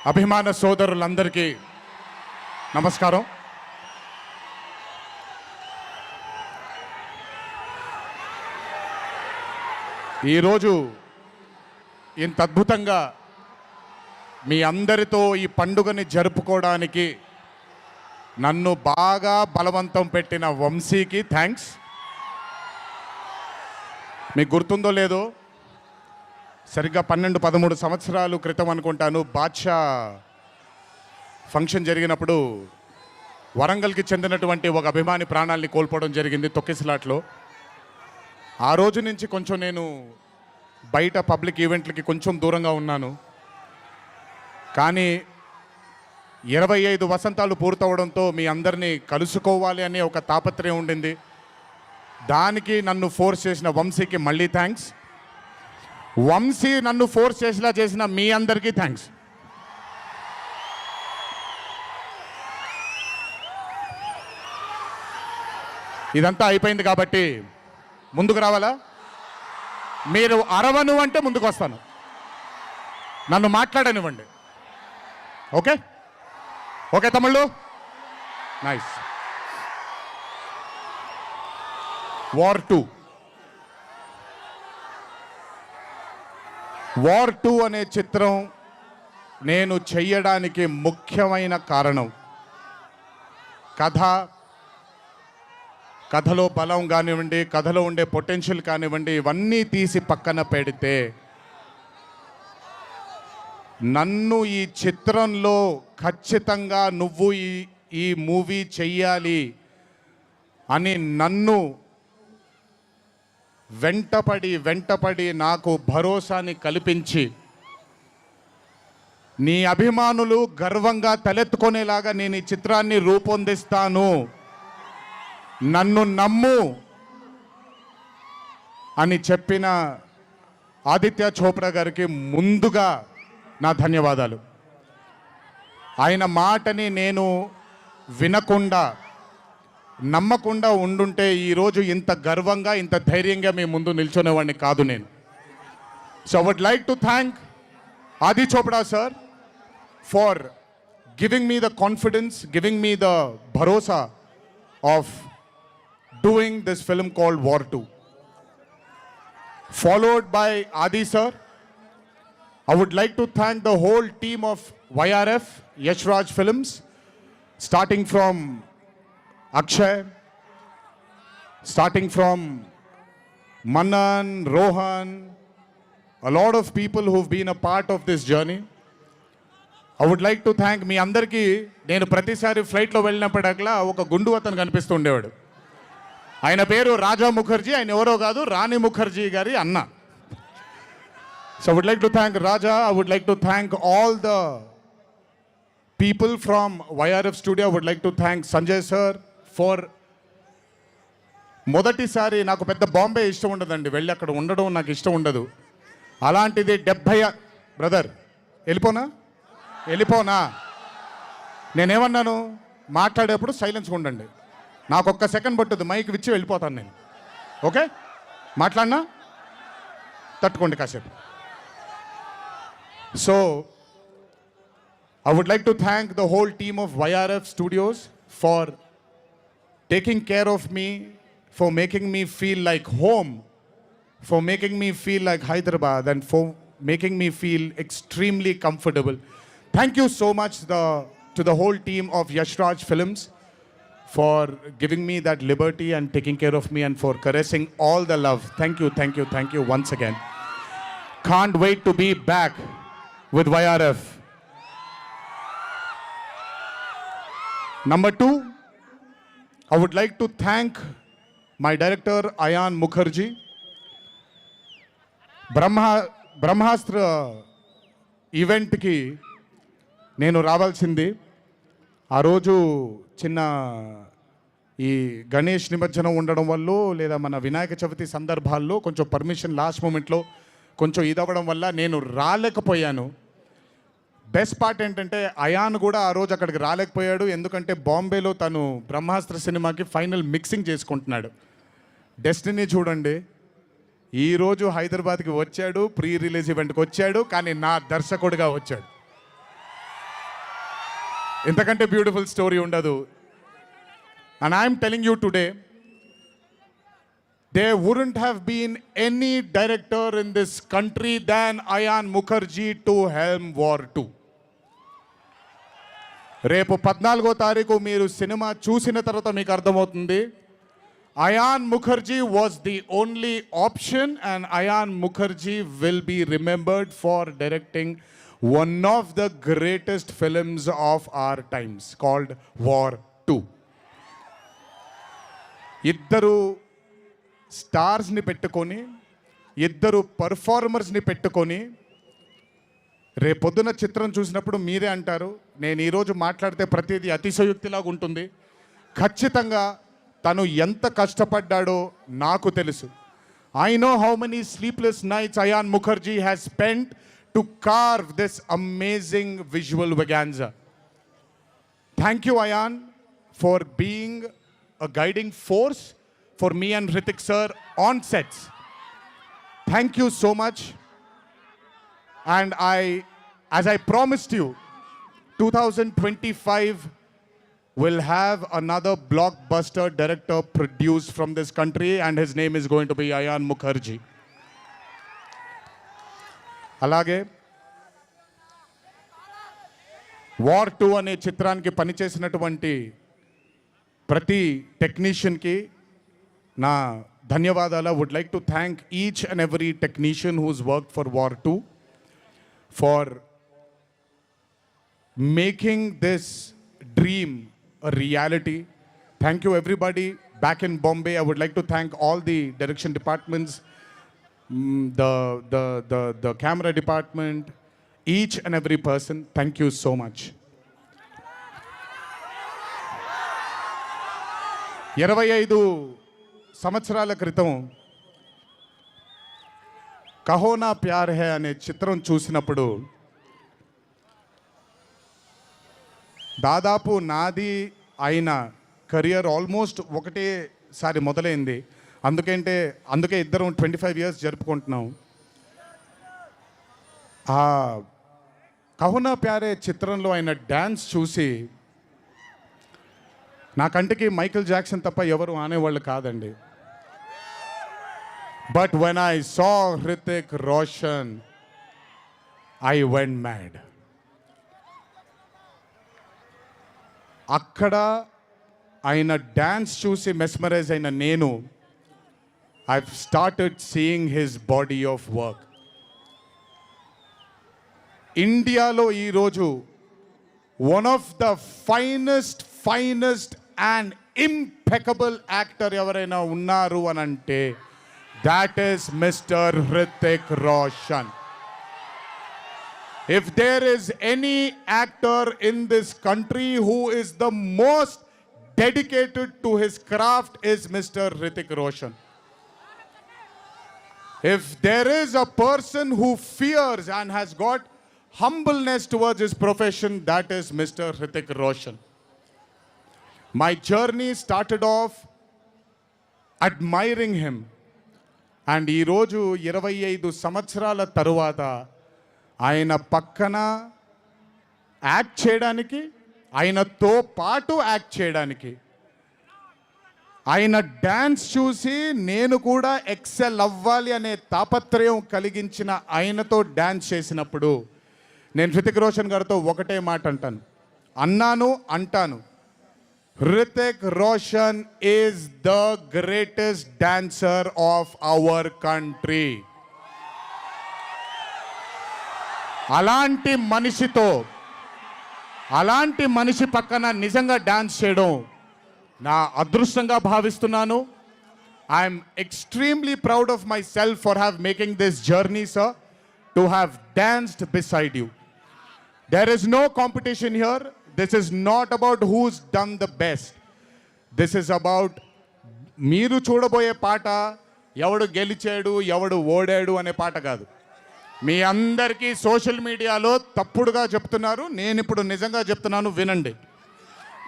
అభిమాన సోదరులందరికీ నమస్కారం. ఈరోజు ఇంత అద్భుతంగా మీ అందరితో ఈ పండుగని జరుపుకోవడానికి నన్ను బాగా బలవంతం పెట్టిన వంశీకి థ్యాంక్స్. మీకు గుర్తుందో లేదో, సరిగ్గా 12-13 సంవత్సరాలు క్రితం అనుకుంటాను, బాద్షా ఫంక్షన్ జరిగినప్పుడు వరంగల్కి చెందినటువంటి ఒక అభిమాని ప్రాణాలని కోల్పోవడం జరిగింది తొక్కిసలాట్లో. ఆ రోజు నుంచి కొంచెం నేను బయట పబ్లిక్ ఈవెంట్లకి కొంచెం దూరంగా ఉన్నాను. కానీ 25 వసంతాలు పూర్తవడంతో మీ అందరినీ కలుసుకోవాలి అనే ఒక తాపత్రయం ఉండింది. దానికి నన్ను ఫోర్స్ చేసిన వంశీకి మళ్ళీ థ్యాంక్స్. వంశీ నన్ను ఫోర్స్ చేసేలా చేసిన మీ అందరికీ థ్యాంక్స్. ఇదంతా అయిపోయింది కాబట్టి ముందుకు రావాలా? మీరు అరవను అంటే ముందుకు వస్తాను, నన్ను మాట్లాడనివ్వండి. ఓకే ఓకే తమ్ముళ్ళు, నైస్. వార్ 2 అనే చిత్రం నేను చెయ్యడానికి ముఖ్యమైన కారణం కథలో బలం కానివ్వండి, కథలో ఉండే పొటెన్షియల్ కానివ్వండి, ఇవన్నీ తీసి పక్కన పెడితే నన్ను ఈ చిత్రంలో ఖచ్చితంగా నువ్వు ఈ మూవీ చెయ్యాలి అని నన్ను వెంటపడి నాకు భరోసాని కల్పించి, నీ అభిమానులు గర్వంగా తలెత్తుకునేలాగా నేను ఈ చిత్రాన్ని రూపొందిస్తాను, నన్ను నమ్ము అని చెప్పిన ఆదిత్య చోప్రా గారికి ముందుగా నా ధన్యవాదాలు. ఆయన మాటని నేను వినకుండా నమ్మకుండా ఉండుంటే ఈరోజు ఇంత గర్వంగా ఇంత ధైర్యంగా మీ ముందు నిల్చునేవాడిని కాదు నేను. So I would like to thank Aadi Chopra sir for giving me the confidence, giving me the భరోసా of doing this film called War 2. Followed by Adi sir, I would like to thank the whole team of YRF, Yash Raj Films, starting from Akshay, starting from Manan, Rohan, a lot of people who've been a part of this journey. I would like to thank మీ అందరికీ. నేను ప్రతిసారి ఫ్లైట్లో వెళ్ళినప్పుడల్లా ఒక గుండు అతను కనిపిస్తూ ఉండేవాడు. ఆయన పేరు రాజా ముఖర్జీ, ఆయన ఎవరో కాదు, రాణి ముఖర్జీ గారి అన్న. So I would like to thank Raja. I would like to thank all the people from YRF Studio. I would like to thank Sanjay sir for మొదటిసారి. నాకు పెద్ద బాంబే ఇష్టం ఉండదండి, వెళ్ళి అక్కడ ఉండడం నాకు ఇష్టం ఉండదు. అలాంటిది 70 బ్రదర్ వెళ్ళిపోనా నేనేమన్నాను, మాట్లాడేప్పుడు సైలెన్స్గా ఉండండి. నాకు ఒక్క సెకండ్ పట్టుద్ది, మైక్ విచ్చి వెళ్ళిపోతాను నేను. ఓకే, మాట్లాడినా తట్టుకోండి కాసేపు. So I would like to thank the whole team of YRF Studios for taking care of me, for making me feel like home, for making me feel like Hyderabad, and for making me feel extremely comfortable. Thank you so much to the whole team of Yash Raj Films for giving me that liberty and taking care of me and for caressing all the love. Thank you once again. Can't wait to be back with YRF. Number 2, I would like to thank my director Ayan Mukherjee. బ్రహ్మాస్త్ర ఈవెంట్కి నేను రావాల్సింది. ఆ రోజు చిన్న ఈ గణేష్ నిమజ్జనం ఉండడం వల్ల, లేదా మన వినాయక చవితి సందర్భాల్లో కొంచెం పర్మిషన్ లాస్ట్ మూమెంట్లో కొంచెం ఇదవ్వడం వల్ల నేను రాలేకపోయాను. బెస్ట్ పార్ట్ ఏంటంటే అయాన్ కూడా ఆ రోజు అక్కడికి రాలేకపోయాడు, ఎందుకంటే బాంబేలో తను బ్రహ్మాస్త్ర సినిమాకి ఫైనల్ మిక్సింగ్ చేసుకుంటున్నాడు. డెస్టినీ చూడండి, ఈరోజు హైదరాబాద్కి వచ్చాడు, ప్రీ రిలీజ్ ఈవెంట్కి వచ్చాడు, కానీ నా దర్శకుడిగా వచ్చాడు. ఇంతకంటే బ్యూటిఫుల్ స్టోరీ ఉండదు. And I'm telling you today, there wouldn't have been any director in this country than Ayan Mukherjee to helm War 2. రేపు 14వ తారీఖు మీరు సినిమా చూసిన తర్వాత మీకు అర్థమవుతుంది. Ayan Mukherjee was the only option, and Ayan Mukherjee will be remembered for directing one of the greatest films of our times called War 2. ఇద్దరు స్టార్స్ని పెట్టుకొని, ఇద్దరు పర్ఫార్మర్స్ని పెట్టుకొని, రేపొద్దున చిత్రం చూసినప్పుడు మీరే అంటారు, నేను ఈరోజు మాట్లాడితే ప్రతిదీ అతిశయోక్తిలాగా ఉంటుంది. ఖచ్చితంగా తను ఎంత కష్టపడ్డాడో నాకు తెలుసు. I know how many sleepless nights Ayan Mukherjee has spent to carve this amazing visual vaganza. Thank you, Ayan, for being a guiding force for me and Hrithik sir on sets. Thank you so much. And as I promised you, 2025 will have another blockbuster director produced from this country, and his name is going to be Ayan Mukherjee. అలాగే war 2 అనే చిత్రానికి పనిచేసినటువంటి ప్రతి టెక్నీషియన్కి నా ధన్యవాదాలు. Would like to thank each and every technician whose work for war 2 for making this dream a reality. Thank you everybody back in Bombay. I would like to thank all the direction departments, the camera department, each and every person. Thank you so much. 25 సంవత్సరాల క్రితం కహో నా ప్యార్ high అనే చిత్రం చూసినప్పుడు దాదాపు నాది అయిన career almost ఒకటేసారి మొదలైంది. అందుకే ఇద్దరం 25 years జరుపుకుంటున్నాం. ఆ కహో నా ప్యారే చిత్రంలో ఆయన డ్యాన్స్ చూసి నా కంటికి మైకేల్ జాక్సన్ తప్ప ఎవరు ఆనేవాళ్ళు కాదండి. But when I saw Hrithik Roshan I went mad. అక్కడ ఆయన డ్యాన్స్ చూసి మెస్మరైజ్ అయిన నేను I started seeing his body of work. ఇండియాలో ఈరోజు one of the finest and impeccable actor ఎవరైనా ఉన్నారు అని అంటే that is mister Hrithik Roshan. If there is any actor in this country who is the most dedicated to his craft is Mr. Hrithik Roshan. If there is a person who fears and has got humbleness towards his profession, that is Mr. Hrithik Roshan. My journey started off admiring him. And ee roju 25 సంవత్సరాల తరువాత ఆయన పక్కన act చేయడానికి, ఆయనతో పాటు act చేయడానికి, ఆయన dance చూసి నేను కూడా ఎక్సెల్ అవ్వాలి అనే తాపత్రయం కలిగించిన ఆయనతో డ్యాన్స్ చేసినప్పుడు నేను హృతిక్ రోషన్ గారితో ఒకటే మాట అంటాను, Hrithik Roshan is the greatest dancer of our country. అలాంటి మనిషి పక్కన నిజంగా డాన్స్ చేయడం నా అదృష్టంగా భావిస్తున్నాను. I'm extremely proud of myself for have making this journey sir, to have danced beside you. There is no competition here. This is not about who's done the best. This is about మీరు చూడబోయే పాట ఎవడు గెలిచాడు ఎవడు ఓడాడు అనే పాట కాదు. మీ అందరికీ సోషల్ మీడియాలో తప్పుడుగా చెప్తున్నారు, నేను ఇప్పుడు నిజంగా చెప్తున్నాను, వినండి.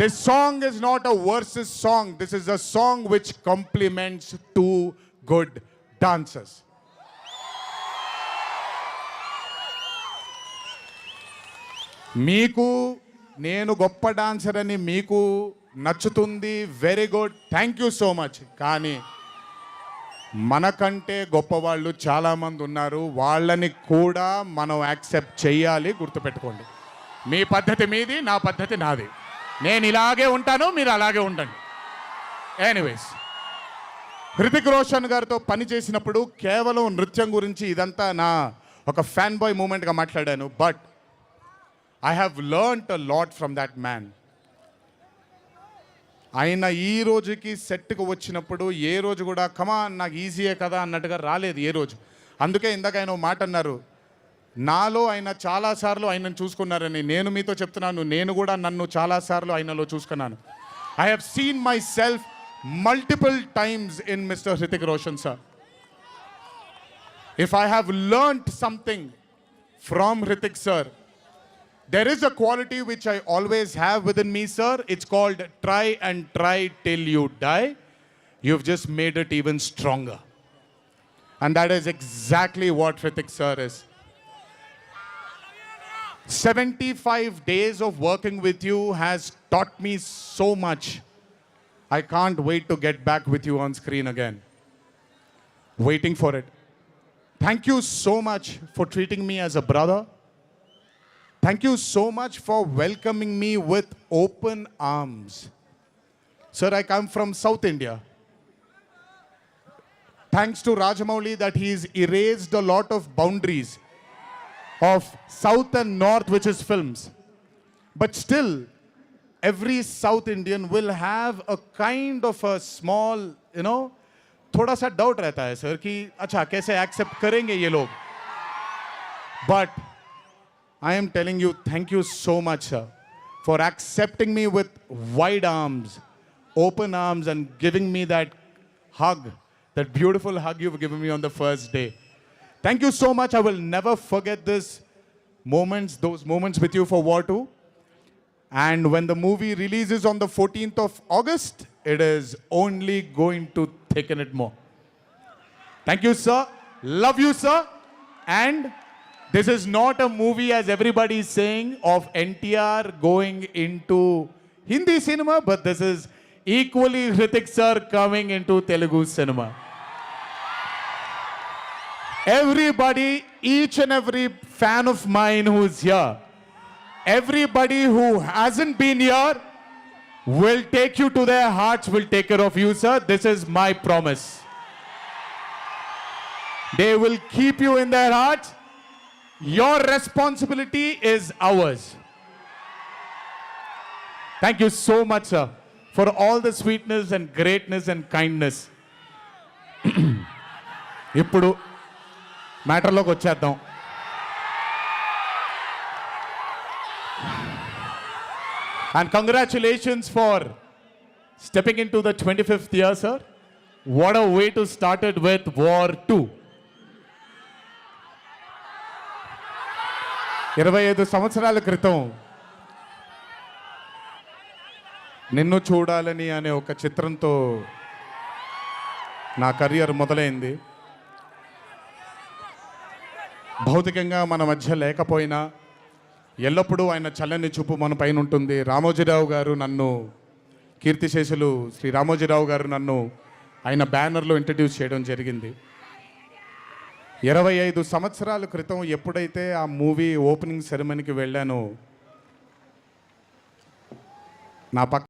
This song is not a versus song. This is a song which compliments too good dancers. మీకు నేను గొప్ప డాన్సర్ అని మీకు నచ్చుతుంది, very good, thank you so much. కానీ మనకంటే గొప్పవాళ్ళు చాలామంది ఉన్నారు, వాళ్ళని కూడా మనం యాక్సెప్ట్ చేయాలి. గుర్తుపెట్టుకోండి, మీ పద్ధతి మీది, నా పద్ధతి నాది. నేను ఇలాగే ఉంటాను, మీరు అలాగే ఉండండి. ఎనీవేస్, హృతిక్ రోషన్ గారితో పని చేసినప్పుడు కేవలం నృత్యం గురించి ఇదంతా నా ఒక ఫ్యాన్ బాయ్ మూమెంట్గా మాట్లాడాను. But I have learned a lot from that man. ఆయన ఈ రోజుకి సెట్కి వచ్చినప్పుడు ఏ రోజు కూడా కమాన్ నాకు ఈజీయే కదా అన్నట్టుగా రాలేదు ఏ రోజు. అందుకే ఇందాక ఆయన ఓ మాట అన్నారు, నాలో ఆయన చాలాసార్లు ఆయనను చూసుకున్నారని. నేను మీతో చెప్తున్నాను, నేను కూడా నన్ను చాలాసార్లు ఆయనలో చూసుకున్నాను. I have seen my self multiple times in Mr. Hrithik Roshan sir. If I have learnt something from Hrithik sir, there is a quality which I always have within me, sir. It's called try and try till you die. You've just made it even stronger. And that is exactly what Hrithik sir is. 75 days of working with you has taught me so much. I can't wait to get back with you on screen again. Waiting for it. Thank you so much for treating me as a brother. Thank you so much for welcoming me with open arms. Sir, I come from South India. Thanks to Rajamouli that he's erased a lot of boundaries of South and North, which is films. But still, every South Indian will have a kind of a small, थोड़ा सा doubt रहता है sir कि अच्छा कैसे accept करेंगे ये लोग. But I am telling you, thank you so much, sir, for accepting me with wide arms, open arms, and giving me that hug, that beautiful hug you've given me on the first day. Thank you so much. I will never forget those moments with you for War 2. And when the movie releases on the 14th of August, it is only going to thicken it more. Thank you, sir. Love you, sir. And this is not a movie, as everybody is saying, of NTR going into Hindi cinema, but this is equally Hrithik sir coming into Telugu cinema. Everybody, each and every fan of mine who's here, everybody who hasn't been here will take you to their hearts, will take care of you, sir. This is my promise. They will keep you in their hearts. Your responsibility is ours. Thank you so much, sir, for all the sweetness and greatness and kindness. ఇప్పుడు మ్యాటర్లోకి వచ్చేద్దాం. And congratulations for stepping into the 25th year, sir. What a way to start it with War 2. 25 సంవత్సరాల క్రితం నిన్ను చూడాలని అనే ఒక చిత్రంతో నా కెరియర్ మొదలైంది. భౌతికంగా మన మధ్య లేకపోయినా ఎల్లప్పుడూ ఆయన చల్లని చూపు మన పైన ఉంటుంది. రామోజీరావు గారు నన్ను, కీర్తిశేషులు శ్రీ రామోజీరావు గారు నన్ను ఆయన బ్యానర్లో ఇంట్రడ్యూస్ చేయడం జరిగింది. 25 సంవత్సరాల క్రితం ఎప్పుడైతే ఆ మూవీ ఓపెనింగ్ సెరమనీకి వెళ్ళానో, నా పక్క